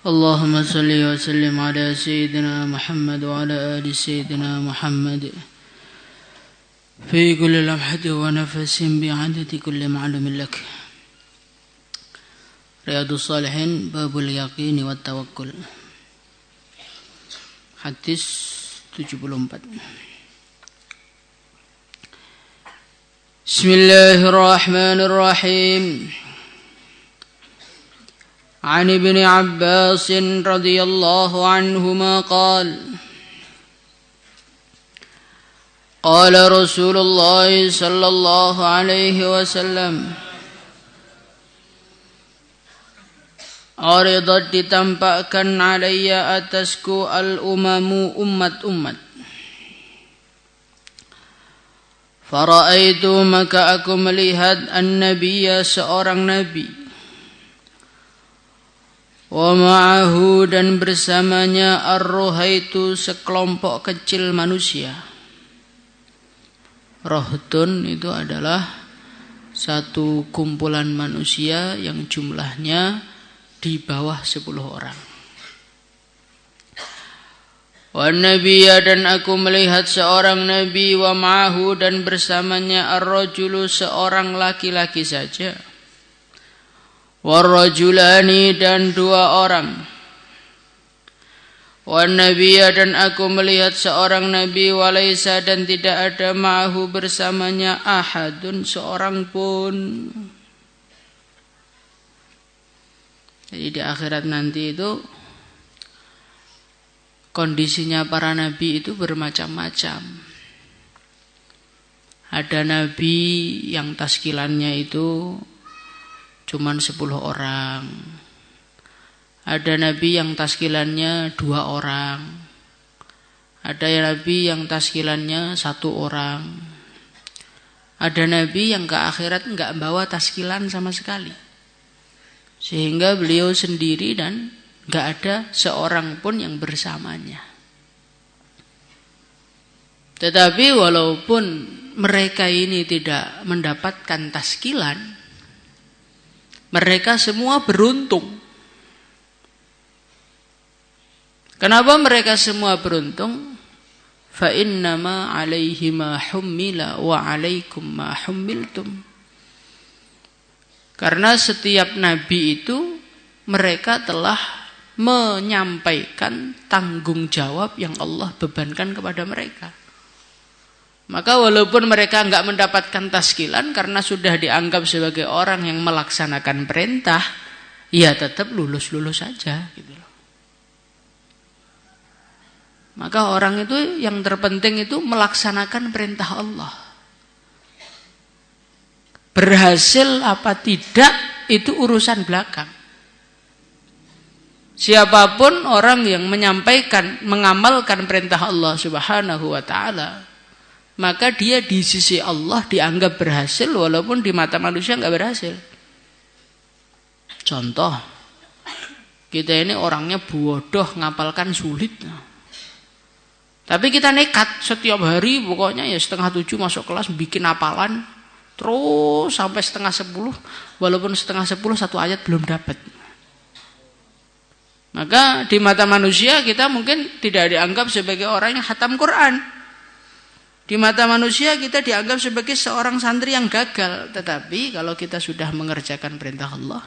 اللهم صل وسلم على سيدنا محمد وعلى آل سيدنا محمد في كل لمحة ونفس بعدد كل معلوم لك. Riyadhus Shalihin babul yaqini wat tawakkul. Hadis 74. Bismillahirrahmanirrahim. عن ابن عباس رضي الله عنهما قال رسول الله صلى الله عليه وسلم عرضت ditampakkan alayya atasku al-umamu umat-umat fara'aitu maka aku melihat an-nabiyya seorang nabi wa ma'ahu dan bersamanya ar-ruhaitu sekelompok kecil manusia. Rohtun itu adalah satu kumpulan manusia yang jumlahnya di bawah 10 orang. Wa nabiyya dan aku melihat seorang nabi wa ma'ahu dan bersamanya ar-rajulu seorang laki-laki saja. Warrajulani dan 2 orang. Wan nabiyya dan aku melihat seorang nabi walaysa dan tidak ada ma'ahu bersamanya ahadun seorang pun. Jadi di akhirat nanti itu kondisinya para nabi itu bermacam-macam. Ada nabi yang taskilannya itu cuman 10 orang. Ada nabi yang taskilannya 2 orang. Ada nabi yang taskilannya 1 orang. Ada nabi yang ke akhirat enggak bawa taskilan sama sekali. Sehingga beliau sendiri dan enggak ada seorang pun yang bersamanya. Tetapi walaupun mereka ini tidak mendapatkan taskilan, mereka semua beruntung. Kenapa mereka semua beruntung? Fa innama 'alaihi ma hummila wa 'alaikum ma hummiltum. Karena setiap nabi itu mereka telah menyampaikan tanggung jawab yang Allah bebankan kepada mereka. Maka walaupun mereka enggak mendapatkan taskilan karena sudah dianggap sebagai orang yang melaksanakan perintah, ya tetap lulus-lulus saja gitu loh. Maka orang itu yang terpenting itu melaksanakan perintah Allah. Berhasil apa tidak itu urusan belakang. Siapapun orang yang menyampaikan, mengamalkan perintah Allah Subhanahu wa taala, maka dia di sisi Allah dianggap berhasil walaupun di mata manusia enggak berhasil. Contoh, kita ini orangnya bodoh, ngapalkan sulit. Tapi kita nekat setiap hari pokoknya ya 6:30 masuk kelas bikin hafalan terus sampai 9:30, walaupun 9:30 1 ayat belum dapat. Maka di mata manusia kita mungkin tidak dianggap sebagai orang yang khatam Quran. Di mata manusia kita dianggap sebagai seorang santri yang gagal. Tetapi kalau kita sudah mengerjakan perintah Allah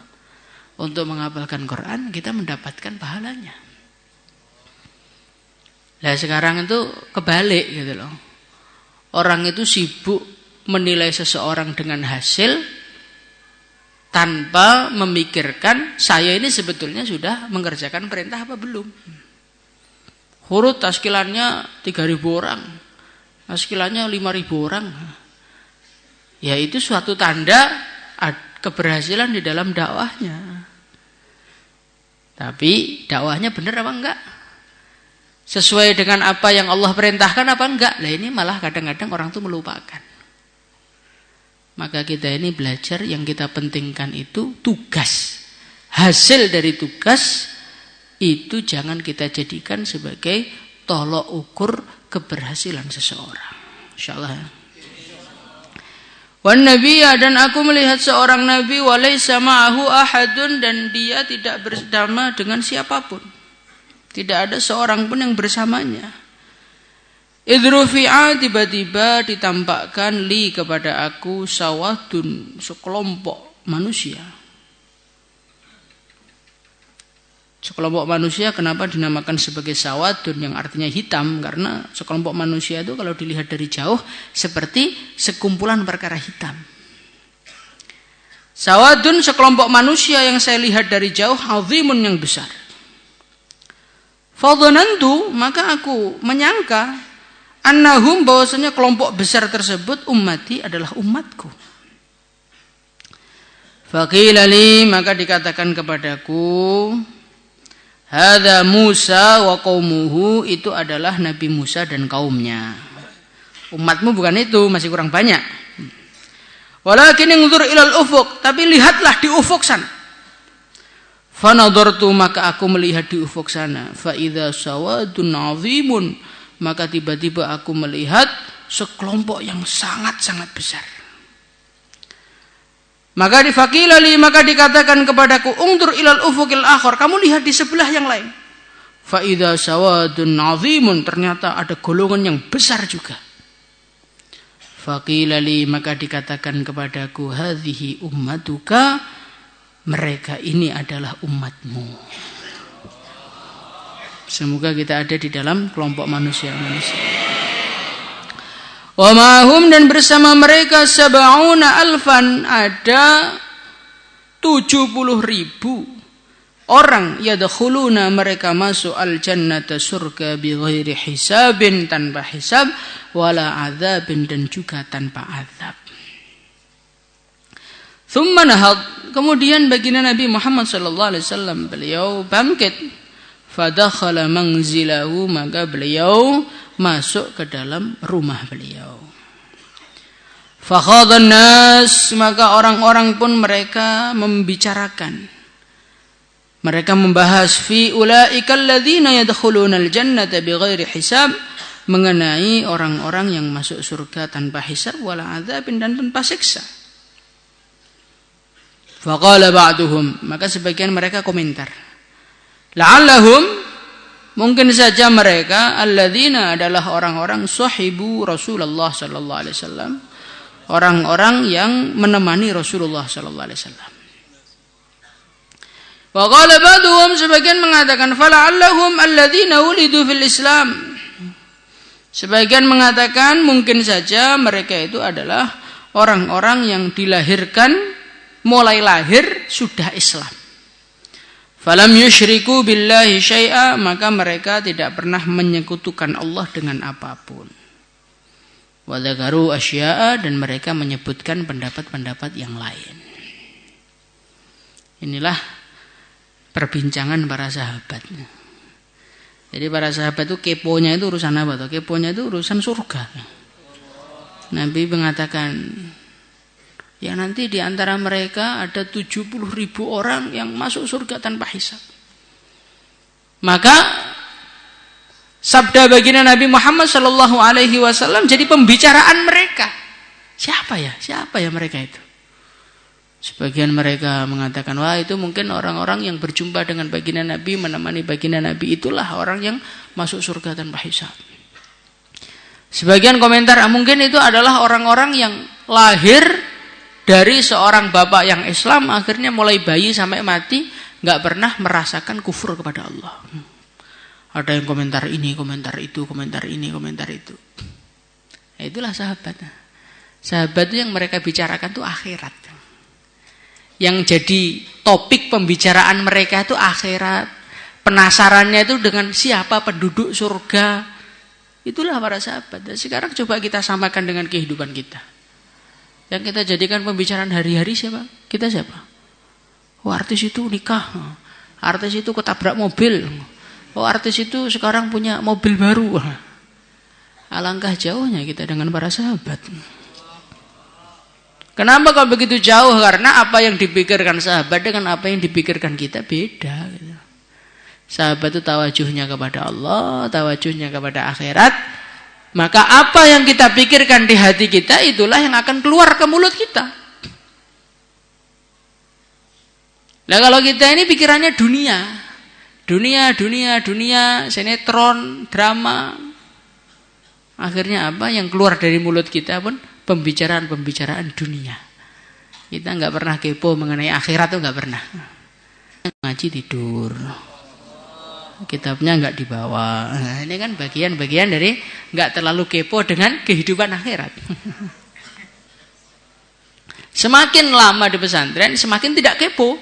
untuk menghafalkan Quran, kita mendapatkan pahalanya. Nah sekarang itu kebalik gitu loh. Orang itu sibuk menilai seseorang dengan hasil tanpa memikirkan saya ini sebetulnya sudah mengerjakan perintah apa belum. Huruf taskilannya 3.000 orang. Taskilannya 5.000 orang. Ya itu suatu tanda keberhasilan di dalam dakwahnya. Tapi dakwahnya benar apa enggak? Sesuai dengan apa yang Allah perintahkan apa enggak? Lah ini malah kadang-kadang orang tuh melupakan. Maka kita ini belajar yang kita pentingkan itu tugas. Hasil dari tugas itu jangan kita jadikan sebagai tolok ukur keberhasilan seseorang. Insyaallah. Wan nabiyya, dan aku melihat seorang nabi walaysa ma'ahu ahadun, dan dia tidak bersama dengan siapapun. Tidak ada seorang pun yang bersamanya. Idrufi'a, tiba-tiba ditampakkan li kepada aku sawadun, sekelompok manusia. Sekelompok manusia kenapa dinamakan sebagai sawadun yang artinya hitam? Karena sekelompok manusia itu kalau dilihat dari jauh seperti sekumpulan perkara hitam. Sawadun, sekelompok manusia yang saya lihat dari jauh, azimun, yang besar. Fadhanantu, maka aku menyangka, annahum, bahwasanya kelompok besar tersebut ummati, adalah umatku. Faqila li, maka dikatakan kepadaku, hadza Musa wa qaumuhu, itu adalah Nabi Musa dan kaumnya. Umatmu bukan itu, masih kurang banyak. Walakin ingzur ilal ufuq, tapi lihatlah di ufuk sana. Fanadartu, maka aku melihat di ufuk sana. Fa idza sawadun azimun, maka tiba-tiba aku melihat sekelompok yang sangat-sangat besar. Maka difakilali, maka dikatakan kepadaku, ungdur ilal ufuqil akhar, kamu lihat di sebelah yang lain. Fa idza sawadun azimun, ternyata ada golongan yang besar juga. Fakilali, maka dikatakan kepadaku, hadhihi ummatuka, mereka ini adalah umatmu. Semoga kita ada di dalam kelompok manusia-manusia. Wa ma'hum, dan bersama mereka sab'una alfan, ada 70.000 orang, yadkhuluna, mereka masuk al-jannata, surga, bighairi hisabin, tanpa hisab, wala adzabin, dan juga tanpa azab. Thumma nahad, kemudian baginda Nabi Muhammad sallallahu alaihi wasallam, beliau bangkit, fadakhala manzilahu, maka beliau masuk ke dalam rumah beliau. Fakhadhan nas, maka orang-orang pun mereka membicarakan, mereka membahas, fi ulaikal ladzina yadkhuluna al-jannata bighairi hisab, mengenai orang-orang yang masuk surga tanpa hisab, wala adzabin, dan tanpa siksa. Faqala ba'duhum, maka sebagian mereka komentar, la'allahum, mungkin saja mereka, alladzina, adalah orang-orang sahibu Rasulullah sallallahu alaihi wasallam, orang-orang yang menemani Rasulullah sallallahu alaihi wasallam. Wa qala ba'duhum, sebagian mengatakan, fala'allahum alladzina ulidu fil Islam, sebagian mengatakan mungkin saja mereka itu adalah orang-orang yang dilahirkan, mulai lahir sudah Islam. Falam yusyriku billahi syai'a, maka mereka tidak pernah menyekutukan Allah dengan apapun. Wa dzakaru asya'a, dan mereka menyebutkan pendapat-pendapat yang lain. Inilah perbincangan para sahabat. Jadi para sahabat itu keponya itu urusan apa? Keponya itu urusan surga. Nabi mengatakan, ya nanti di antara mereka ada 70.000 orang yang masuk surga tanpa hisab. Maka sabda baginda Nabi Muhammad sallallahu alaihi wasallam jadi pembicaraan mereka. Siapa ya mereka itu? Sebagian mereka mengatakan, wah itu mungkin orang-orang yang berjumpa dengan baginda Nabi, menemani baginda Nabi, itulah orang yang masuk surga tanpa hisab. Sebagian komentar, mungkin itu adalah orang-orang yang lahir dari seorang bapak yang Islam, akhirnya mulai bayi sampai mati nggak pernah merasakan kufur kepada Allah. Ada yang komentar ini, komentar itu, komentar ini, komentar itu. Nah, itulah sahabat. Sahabat itu yang mereka bicarakan itu akhirat. Yang jadi topik pembicaraan mereka itu akhirat. Penasarannya itu dengan siapa penduduk surga. Itulah para sahabat. Dan sekarang coba kita samakan dengan kehidupan kita. Yang kita jadikan pembicaraan hari-hari siapa? Kita siapa? Oh, artis itu nikah. Artis itu ketabrak mobil. Oh, artis itu sekarang punya mobil baru. Alangkah jauhnya kita dengan para sahabat. Kenapa kalau begitu jauh? Karena apa yang dipikirkan sahabat dengan apa yang dipikirkan kita beda. Sahabat itu tawajuhnya kepada Allah, tawajuhnya kepada akhirat. Maka apa yang kita pikirkan di hati kita, itulah yang akan keluar ke mulut kita. Nah kalau kita ini pikirannya dunia, sinetron, drama, akhirnya apa yang keluar dari mulut kita pun pembicaraan dunia. Kita nggak pernah kepo mengenai akhirat, tuh nggak pernah. Ngaji tidur, kitabnya nggak dibawa. Nah, ini kan bagian-bagian dari nggak terlalu kepo dengan kehidupan akhirat. Semakin lama di pesantren, semakin tidak kepo.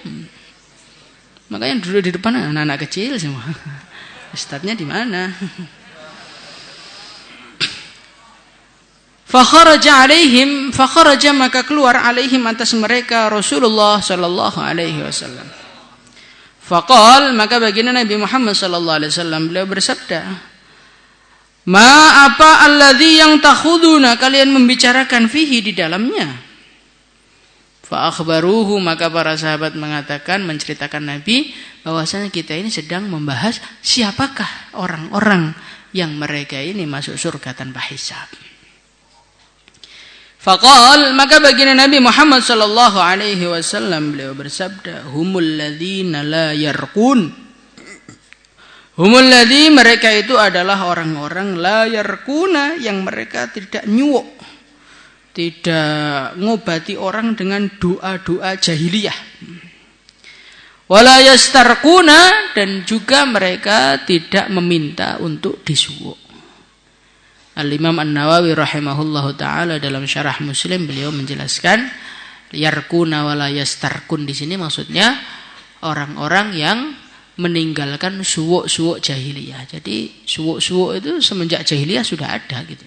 Makanya dulu di depan anak-anak kecil semua. Ustadznya di mana? Fakharaja maka keluar alaihim atas mereka Rasulullah sallallahu alaihi wasallam. Faqal maka baginda Nabi Muhammad sallallahu alaihi wasallam beliau bersabda, "Ma apa alladzi yang takhuduna kalian membicarakan fihi di dalamnya?" Fa akhbaruhu maka para sahabat mengatakan menceritakan Nabi bahwasanya kita ini sedang membahas siapakah orang-orang yang mereka ini masuk surga tanpa hisab. Faqal maka baginda Nabi Muhammad sallallahu alaihi wasallam beliau bersabda, humul ladzina la yarqun. Humul ladzi mereka itu adalah orang-orang la yarquna yang mereka tidak nyuwuk, tidak ngobati orang dengan doa-doa jahiliyah. Wala yastarquna dan juga mereka tidak meminta untuk disuwuk. Al-Imam An-Nawawi rahimahullahu ta'ala dalam syarah Muslim beliau menjelaskan yarkuna wala yastarkun di sini maksudnya orang-orang yang meninggalkan suwuk-suwuk jahiliyah. Jadi suwuk-suwuk itu semenjak jahiliyah sudah ada gitu.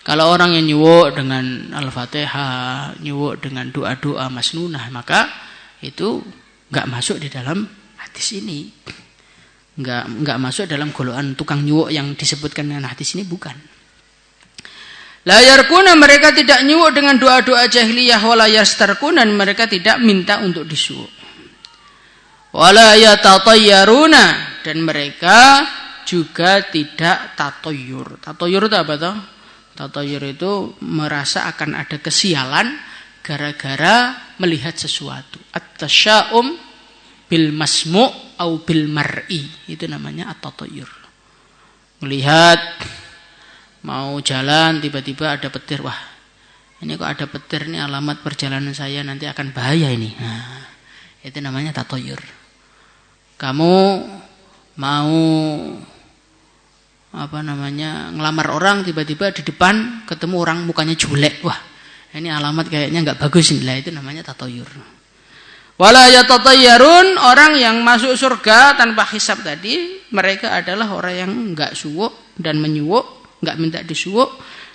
Kalau orang yang nyuwuk dengan Al-Fatihah, nyuwuk dengan doa-doa masnunah, maka itu enggak masuk di dalam hadis ini. Enggak masuk dalam golongan tukang nyuwuk yang disebutkan dengan hadis ini, bukan. La yarkuna mereka tidak nyuwuk dengan doa-doa jahiliyah, wala yastarkuna mereka tidak minta untuk disuwuk. Wala yatatayyaruna dan mereka juga tidak tatoyur. Tatoyur itu apa toh? Tatoyur itu merasa akan ada kesialan gara-gara melihat sesuatu. At-tasya'um bil masmu' au bil mar'i, itu namanya at-tatayyur. Melihat mau jalan tiba-tiba ada petir, wah ini kok ada petir, ini alamat perjalanan saya nanti akan bahaya ini. Nah, itu namanya tatayyur. Kamu mau ngelamar orang, tiba-tiba di depan ketemu orang mukanya jelek, wah ini alamat kayaknya nggak bagus ini. Lah itu namanya tatayyur. Wala yatatayyarun orang yang masuk surga tanpa hisab tadi, mereka adalah orang yang enggak suwuk dan menyuwuk, enggak minta disuwuk,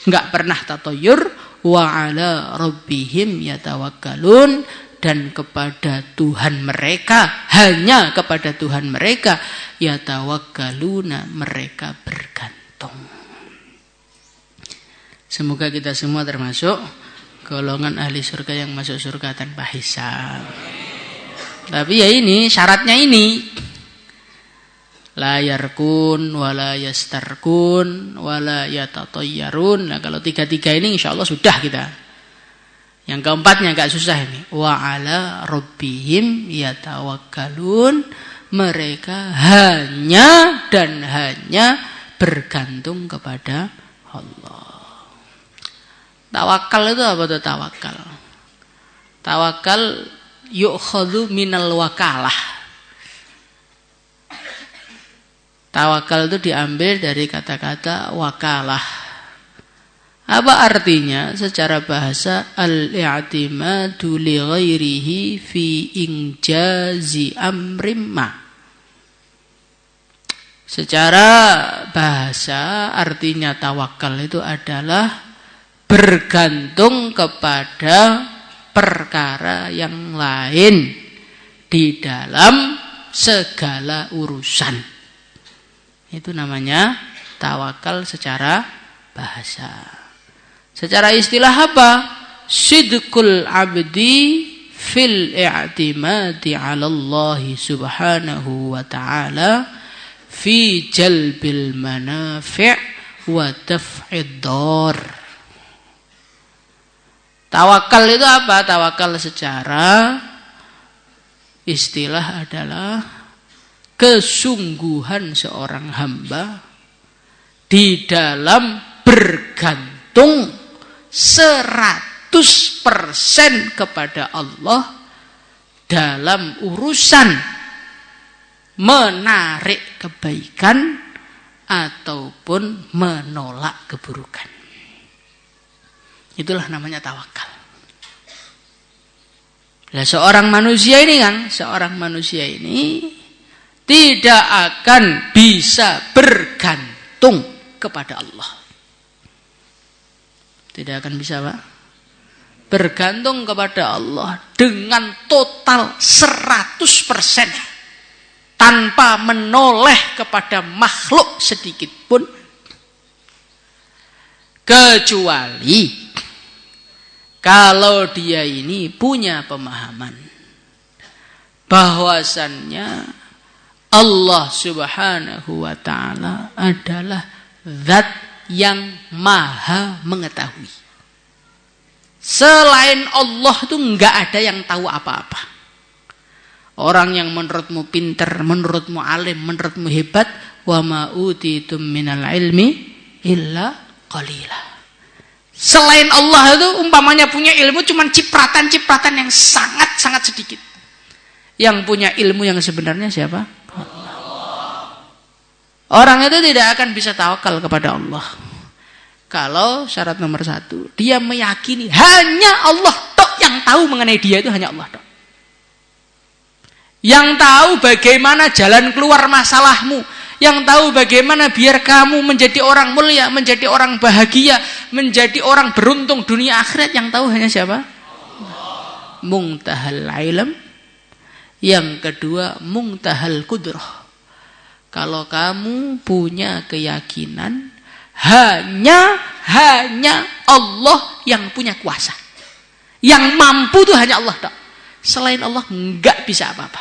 enggak pernah tatayyur, wa ala rabbihim yatawakkalun dan kepada Tuhan mereka, hanya kepada Tuhan mereka yatawakkaluna mereka bergantung. Semoga kita semua termasuk golongan ahli surga yang masuk surga tanpa hisab. Tapi ya ini syaratnya ini, la yarkun wala yastarkun wala yatatayyarun. Nah kalau tiga-tiga ini insya Allah sudah kita. Yang keempatnya agak susah ini, wa ala rabbihim yatawakkalun, mereka hanya dan hanya bergantung kepada Allah. Tawakal itu apa tuh tawakal? Tawakal yu'khadhu minal wakalah. Tawakal itu diambil dari kata-kata wakalah. Apa artinya? Secara bahasa al-i'timadu li ghairihi fi injazi amrim ma. Secara bahasa artinya tawakal itu adalah bergantung kepada perkara yang lain di dalam segala urusan. Itu namanya tawakal secara bahasa. Secara istilah apa? Sidqul abdi fil i'timadi 'ala Allah subhanahu wa ta'ala fi jalbil manafi' wa daf'id dar. Tawakal itu apa? Tawakal secara istilah adalah kesungguhan seorang hamba di dalam bergantung 100% kepada Allah dalam urusan menarik kebaikan ataupun menolak keburukan. Itulah namanya tawakal. Nah, seorang manusia ini tidak akan bisa bergantung kepada Allah. Tidak akan bisa, Pak. Bergantung kepada Allah dengan total 100% tanpa menoleh kepada makhluk sedikit pun, kecuali kalau dia ini punya pemahaman bahwasannya Allah Subhanahu wa ta'ala adalah zat yang maha mengetahui. Selain Allah itu enggak ada yang tahu apa-apa. Orang yang menurutmu pintar, menurutmu alim, menurutmu hebat, wa ma utitum minal ilmi illa qalila. Selain Allah itu umpamanya punya ilmu cuman cipratan-cipratan yang sangat-sangat sedikit. Yang punya ilmu yang sebenarnya siapa? Allah. Orang itu tidak akan bisa tawakal kepada Allah kalau syarat nomor 1 dia meyakini hanya Allah tok yang tahu mengenai dia, itu hanya Allah tok. Yang tahu bagaimana jalan keluar masalahmu, yang tahu bagaimana biar kamu menjadi orang mulia, menjadi orang bahagia, menjadi orang beruntung dunia akhirat, yang tahu hanya siapa? Allah. Muntahal ilm. Yang kedua, muntahal qudrah. Kalau kamu punya keyakinan hanya Allah yang punya kuasa, yang mampu itu hanya Allah tak. Selain Allah enggak bisa apa-apa.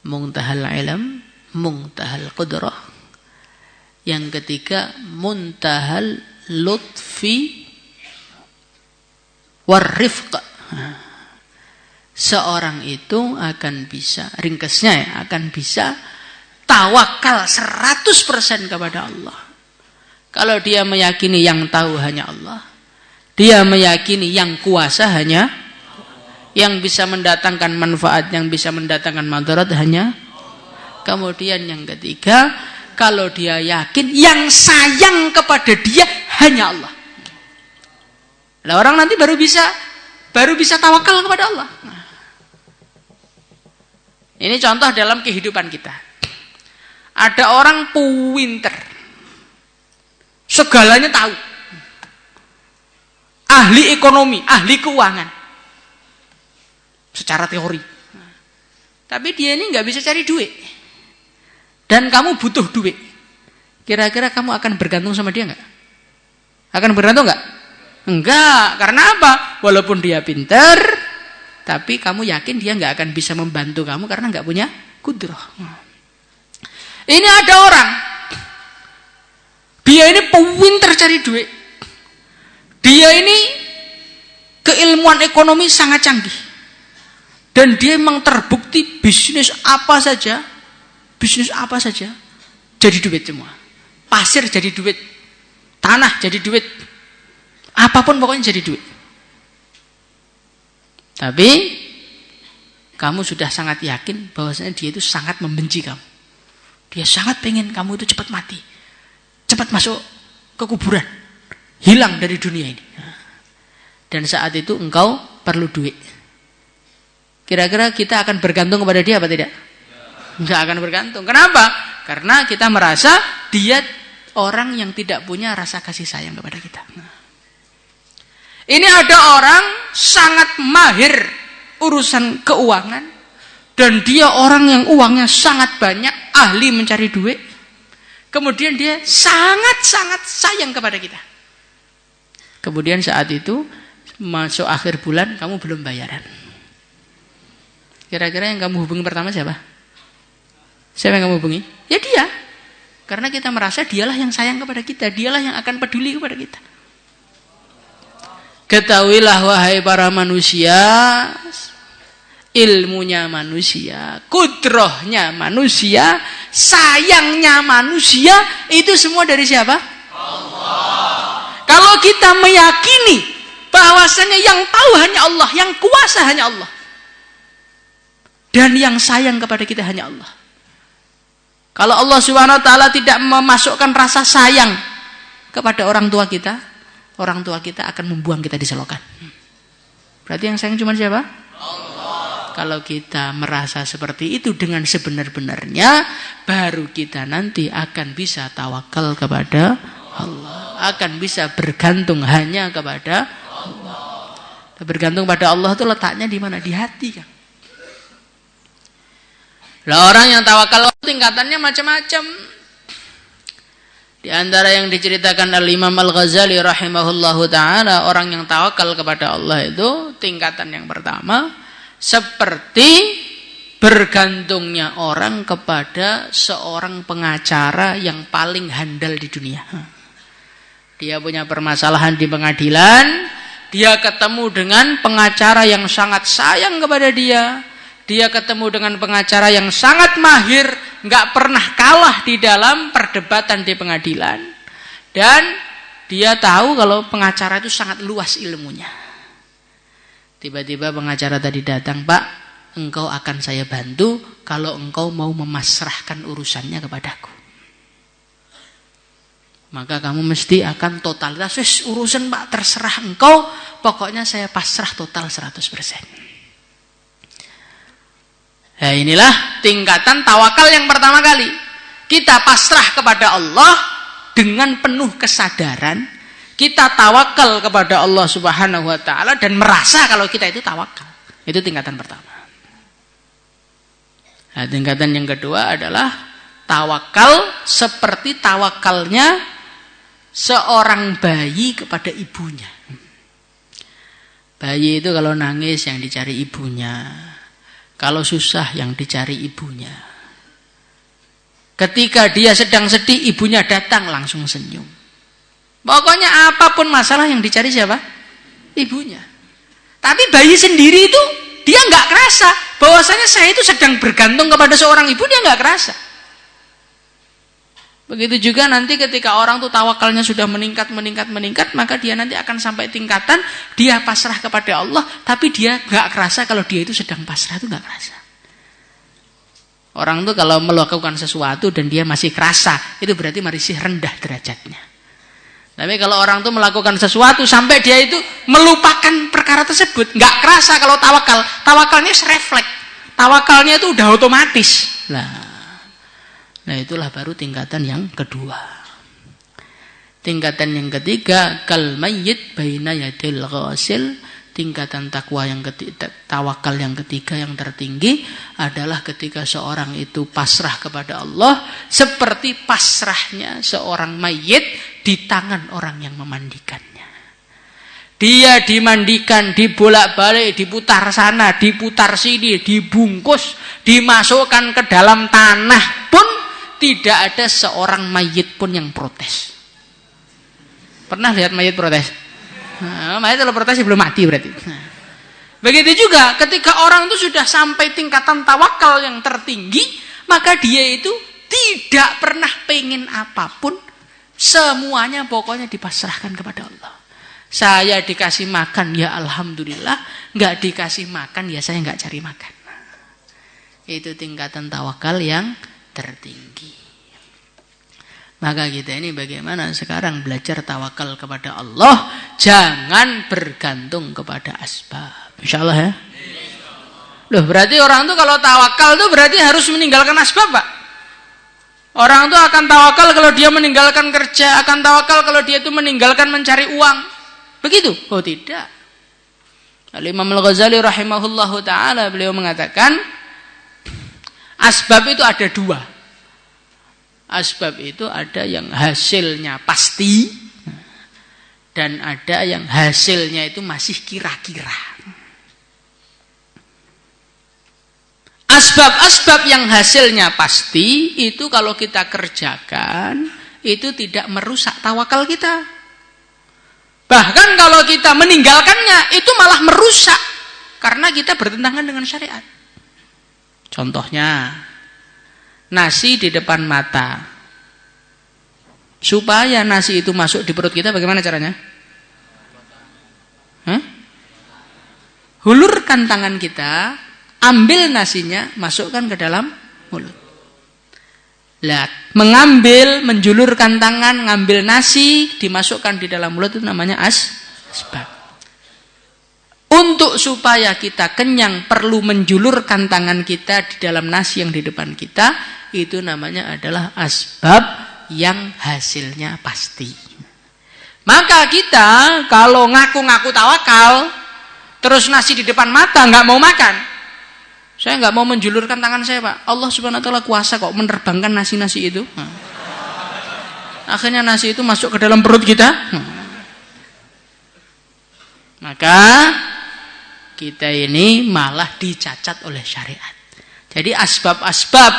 Muntahal ilm, muntahal qudrah. Yang ketiga, muntahal lutfi warifq. Seorang itu akan bisa, ringkasnya ya, akan bisa tawakal 100% kepada Allah. Kalau dia meyakini yang tahu hanya Allah, dia meyakini yang kuasa hanya, yang bisa mendatangkan manfaat, yang bisa mendatangkan madarat hanya. Kemudian yang ketiga, kalau dia yakin yang sayang kepada dia hanya Allah. Nah, orang nanti baru bisa tawakal kepada Allah. Ini contoh dalam kehidupan kita. Ada orang pinter, segalanya tahu, ahli ekonomi, ahli keuangan secara teori, tapi dia ini nggak bisa cari duit, dan kamu butuh duit. Kira-kira kamu akan bergantung sama dia nggak? Akan bergantung nggak? Enggak. Karena apa? Walaupun dia pinter, tapi kamu yakin dia nggak akan bisa membantu kamu karena nggak punya kudrah. Ini ada orang, dia ini pinter cari duit, dia ini keilmuan ekonomi sangat canggih, dan dia memang terbukti bisnis apa saja jadi duit semua. Pasir jadi duit, tanah jadi duit, apapun pokoknya jadi duit. Tapi kamu sudah sangat yakin bahwasanya dia itu sangat membenci kamu. Dia sangat pengen kamu itu cepat mati, cepat masuk ke kuburan, hilang dari dunia ini. Dan saat itu engkau perlu duit. Kira-kira kita akan bergantung kepada dia apa tidak? Enggak akan bergantung. Kenapa? Karena kita merasa dia orang yang tidak punya rasa kasih sayang kepada kita. Ini ada orang sangat mahir urusan keuangan, dan dia orang yang uangnya sangat banyak, ahli mencari duit. Kemudian dia sangat-sangat sayang kepada kita. Kemudian saat itu masuk akhir bulan, kamu belum bayaran. Kira-kira yang kamu hubungi pertama siapa? Siapa yang kamu hubungi? Ya dia. Karena kita merasa dialah yang sayang kepada kita, dialah yang akan peduli kepada kita. Ketahuilah wahai para manusia, ilmunya manusia, kudrohnya manusia, sayangnya manusia, itu semua dari siapa? Allah. Kalau kita meyakini bahwasanya yang tahu hanya Allah, yang kuasa hanya Allah, dan yang sayang kepada kita hanya Allah. Kalau Allah Subhanahu wa taala tidak memasukkan rasa sayang kepada orang tua kita akan membuang kita di selokan. Berarti yang sayang cuma siapa? Allah. Kalau kita merasa seperti itu dengan sebenar-benarnya, baru kita nanti akan bisa tawakal kepada Allah, akan bisa bergantung hanya kepada Allah. Bergantung pada Allah itu letaknya di mana? Di hati kan. Lah orang yang tawakal tingkatannya macam-macam. Di antara yang diceritakan Al-Imam Al-Ghazali rahimahullahu ta'ala, orang yang tawakal kepada Allah itu tingkatan yang pertama seperti bergantungnya orang kepada seorang pengacara yang paling handal di dunia. Dia punya permasalahan di pengadilan, dia ketemu dengan pengacara yang sangat sayang kepada dia. Dia ketemu dengan pengacara yang sangat mahir, nggak pernah kalah di dalam perdebatan di pengadilan. Dan dia tahu kalau pengacara itu sangat luas ilmunya. Tiba-tiba pengacara tadi datang, "Pak, engkau akan saya bantu kalau engkau mau memasrahkan urusannya kepadaku. Maka kamu mesti akan totalitas, wis urusan Pak terserah engkau, pokoknya saya pasrah total 100%. Nah inilah tingkatan tawakal yang pertama kali. Kita pasrah kepada Allah dengan penuh kesadaran. Kita tawakal kepada Allah Subhanahu wa ta'ala dan merasa kalau kita itu tawakal. Itu tingkatan pertama. Nah, tingkatan yang kedua adalah tawakal seperti tawakalnya seorang bayi kepada ibunya. Bayi itu kalau nangis yang dicari ibunya. Kalau susah yang dicari ibunya. Ketika dia sedang sedih, ibunya datang langsung senyum. Pokoknya apapun masalah yang dicari siapa? Ibunya. Tapi bayi sendiri itu dia nggak kerasa bahwasanya saya itu sedang bergantung kepada seorang ibu, dia nggak kerasa. Begitu juga nanti ketika orang tuh tawakalnya sudah meningkat, maka dia nanti akan sampai tingkatan dia pasrah kepada Allah, tapi dia nggak kerasa kalau dia itu sedang pasrah, itu nggak kerasa. Orang tuh kalau melakukan sesuatu dan dia masih kerasa, itu berarti masih rendah derajatnya. Tapi kalau orang tuh melakukan sesuatu sampai dia itu melupakan perkara tersebut, nggak kerasa kalau tawakal, tawakalnya refleks, tawakalnya itu udah otomatis. Nah itulah baru tingkatan yang kedua. Tingkatan yang ketiga, kal mayyit baina yadil ghasil. Tingkatan takwa yang ketiga, tawakal yang ketiga yang tertinggi adalah ketika seorang itu pasrah kepada Allah seperti pasrahnya seorang mayit di tangan orang yang memandikannya. Dia dimandikan, dibolak-balik, diputar sana, diputar sini, dibungkus, dimasukkan ke dalam tanah pun tidak ada seorang mayit pun yang protes. Pernah lihat mayit protes? Nah, mayit kalau protes belum mati berarti. Nah, begitu juga ketika orang itu sudah sampai tingkatan tawakal yang tertinggi, maka dia itu tidak pernah pengen apapun, semuanya pokoknya dipasrahkan kepada Allah. Saya dikasih makan ya alhamdulillah, nggak dikasih makan ya saya nggak cari makan. Itu tingkatan tawakal yang tertinggi. Maka kita ini bagaimana sekarang belajar tawakal kepada Allah, jangan bergantung kepada asbab. Insyaallah ya. Loh, berarti orang tuh kalau tawakal tuh berarti harus meninggalkan asbab, Pak. Orang tuh akan tawakal kalau dia meninggalkan kerja, akan tawakal kalau dia itu meninggalkan mencari uang. Begitu? Oh tidak. Al-Imam Al-Ghazali rahimahullahu taala beliau mengatakan asbab itu ada dua. Asbab itu ada yang hasilnya pasti dan ada yang hasilnya itu masih kira-kira. asbab-asbab yang hasilnya pasti itu kalau kita kerjakan itu tidak merusak tawakal kita. Bahkan kalau kita meninggalkannya itu malah merusak karena kita bertentangan dengan syariat. Contohnya nasi di depan mata. Supaya nasi itu masuk di perut kita bagaimana caranya? Hulurkan tangan kita, ambil nasinya, masukkan ke dalam mulut. Lihat, mengambil, menjulurkan tangan, ngambil nasi, dimasukkan di dalam mulut itu namanya asbab. Untuk supaya kita kenyang perlu menjulurkan tangan kita di dalam nasi yang di depan kita, itu namanya adalah asbab yang hasilnya pasti. Maka kita kalau ngaku-ngaku tawakal, terus nasi di depan mata nggak mau makan, saya nggak mau menjulurkan tangan saya, Pak. Allah Subhanahu Wa Taala kuasa kok menerbangkan nasi-nasi itu. Akhirnya nasi itu masuk ke dalam perut kita. Maka kita ini malah dicacat oleh syariat. Jadi asbab-asbab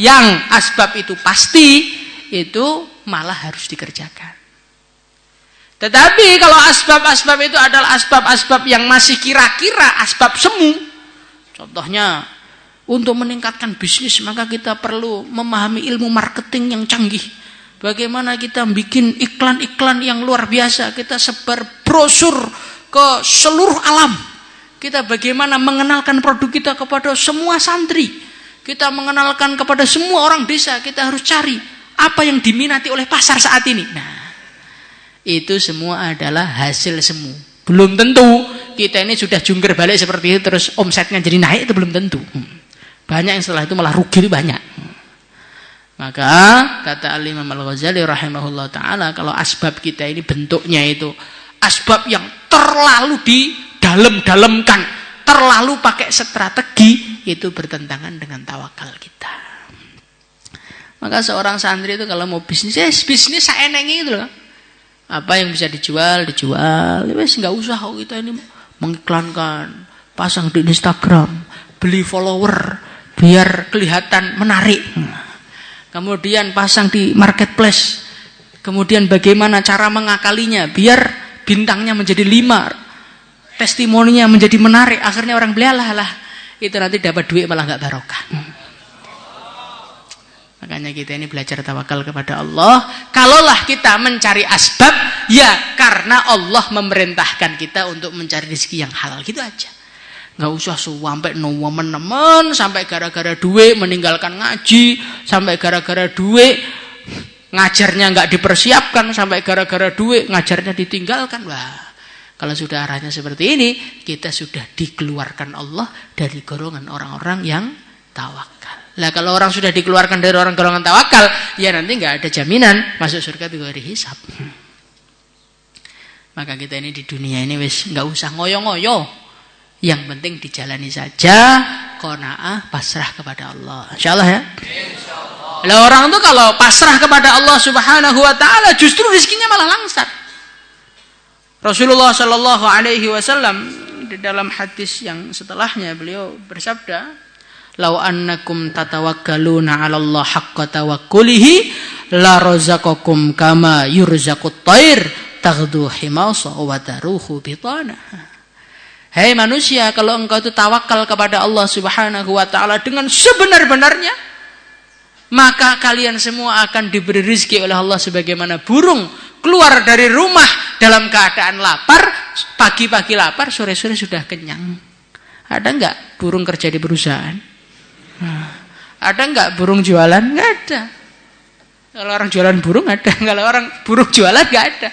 yang asbab itu pasti itu malah harus dikerjakan. Tetapi kalau asbab-asbab itu adalah asbab-asbab yang masih kira-kira asbab semu. Contohnya, untuk meningkatkan bisnis maka kita perlu memahami ilmu marketing yang canggih. Bagaimana kita bikin iklan-iklan yang luar biasa. Kita sebar brosur ke seluruh alam. Kita bagaimana mengenalkan produk kita kepada semua santri. Kita mengenalkan kepada semua orang desa. Kita harus cari apa yang diminati oleh pasar saat ini. Nah, itu semua adalah hasil semu. Belum tentu kita ini sudah jungkir balik seperti itu terus omsetnya jadi naik, itu belum tentu. Banyak yang setelah itu malah rugi, itu banyak. Maka kata Al-Imam Al-Ghazali rahimahullah ta'ala, kalau asbab kita ini bentuknya itu asbab yang terlalu didalam-dalamkan, terlalu pakai strategi, itu bertentangan dengan tawakal kita. Maka seorang santri itu kalau mau bisnis, bisnis saenenge itu loh. Apa yang bisa dijual, wes nggak usah kok kita ini mengiklankan, pasang di Instagram, beli follower biar kelihatan menarik. Kemudian pasang di marketplace. Kemudian bagaimana cara mengakalinya biar bintangnya menjadi 5, testimoninya menjadi menarik. Akhirnya orang beli, lah itu nanti dapat duit malah nggak barokah. Makanya kita ini belajar tawakal kepada Allah. Kalaulah kita mencari asbab, ya karena Allah memerintahkan kita untuk mencari rezeki yang halal, gitu aja. Nggak usah sampai nemen-nemen, sampai gara-gara duit meninggalkan ngaji, sampai gara-gara duit ngajarnya nggak dipersiapkan, sampai gara-gara duit ngajarnya ditinggalkan. Wah, kalau sudah arahnya seperti ini, kita sudah dikeluarkan Allah dari golongan orang-orang yang tawakal. Lah kalau orang sudah dikeluarkan dari orang golongan tawakal, ya nanti nggak ada jaminan masuk surga bighairi hisab. Maka kita ini di dunia ini wis nggak usah ngoyo-ngoyo. Yang penting dijalani saja, qanaah, pasrah kepada Allah. Insyaallah ya. Insyaallah. Lah orang tuh kalau pasrah kepada Allah Subhanahu wa taala justru rezekinya malah langsat. Rasulullah sallallahu alaihi wasallam di dalam hadis yang setelahnya beliau bersabda, "Lau annakum tatawakkaluna 'ala Allah haqqa tawakkulihi la razaqakum kama yurzaqut thair taghdu himasa wa taruhu bitana." Hai manusia, kalau engkau itu tawakal kepada Allah Subhanahu wa taala dengan sebenar-benarnya, maka kalian semua akan diberi rezeki oleh Allah sebagaimana burung keluar dari rumah dalam keadaan lapar, pagi-pagi lapar, sore-sore sudah kenyang. Ada enggak burung kerja di perusahaan? Ada enggak burung jualan? Enggak ada. Kalau orang jualan burung ada, kalau orang burung jualan enggak ada.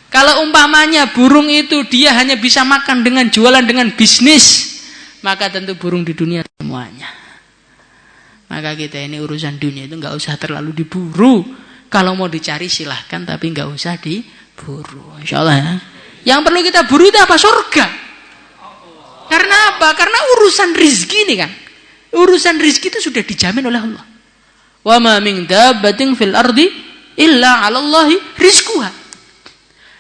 Kalau umpamanya burung itu dia hanya bisa makan dengan jualan, dengan bisnis, maka tentu burung di dunia semuanya. Maka kita ini urusan dunia itu enggak usah terlalu diburu. Kalau mau dicari silahkan, tapi enggak usah diburu. Insyaallah ya. Yang perlu kita buru itu apa? Surga. Karena apa? Karena urusan rizki ini kan. Urusan rizki itu sudah dijamin oleh Allah. Wa ma min dabbatin fil ardi illa 'ala Allahi rizquha.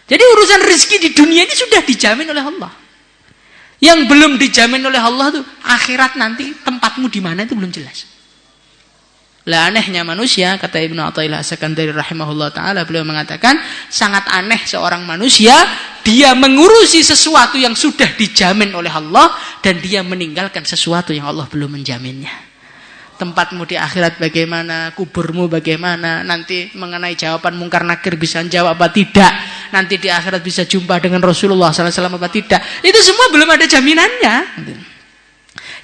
Jadi urusan rezeki di dunia ini sudah dijamin oleh Allah. Yang belum dijamin oleh Allah tuh akhirat nanti tempatmu di mana itu belum jelas. Lah anehnya manusia, kata Ibnu Athaillah As-Sakandari rahimahullah taala, beliau mengatakan sangat aneh seorang manusia, dia mengurusi sesuatu yang sudah dijamin oleh Allah dan dia meninggalkan sesuatu yang Allah belum menjaminnya. Tempatmu di akhirat bagaimana, kuburmu bagaimana, nanti mengenai jawaban mungkar nakir bisa jawab apa tidak, nanti di akhirat bisa jumpa dengan Rasulullah SAW apa tidak, itu semua belum ada jaminannya.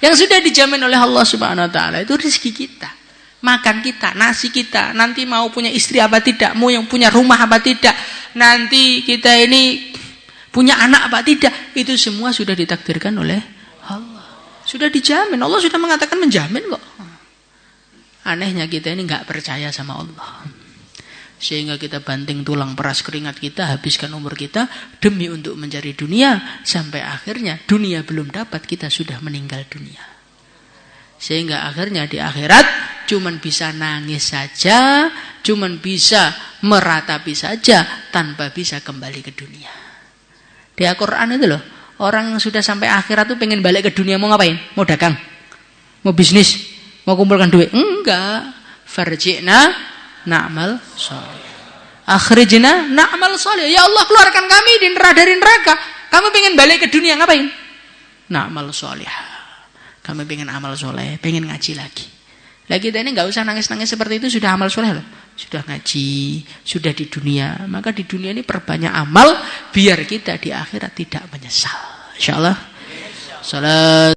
Yang sudah dijamin oleh Allah Subhanahu Wa Taala itu rezeki kita, makan kita, nasi kita, nanti mau punya istri apa tidak, mau yang punya rumah apa tidak, nanti kita ini punya anak apa tidak, itu semua sudah ditakdirkan oleh Allah, sudah dijamin. Allah sudah mengatakan menjamin kok. Anehnya kita ini nggak percaya sama Allah, sehingga kita banting tulang peras keringat kita, habiskan umur kita demi untuk mencari dunia, sampai akhirnya dunia belum dapat, kita sudah meninggal dunia. Sehingga akhirnya di akhirat cuman bisa nangis saja, cuman bisa meratapi saja, tanpa bisa kembali ke dunia. Di Al-Quran itu loh, orang yang sudah sampai akhirat tuh pengen balik ke dunia, mau ngapain? Mau dagang? Mau bisnis? Mau kumpulkan duit? Enggak. Farji'na na'mal sholih. Akhrijna na'mal sholih. Ya Allah, keluarkan kami dari neraka. Kamu pengen balik ke dunia, ngapain? Na'mal sholih. Kami pengen amal soleh, pengen ngaji lagi. Lah kita ini nggak usah nangis-nangis seperti itu, sudah amal soleh loh. Sudah ngaji, sudah di dunia. Maka di dunia ini perbanyak amal biar kita di akhirat tidak menyesal. Insyaallah. Salat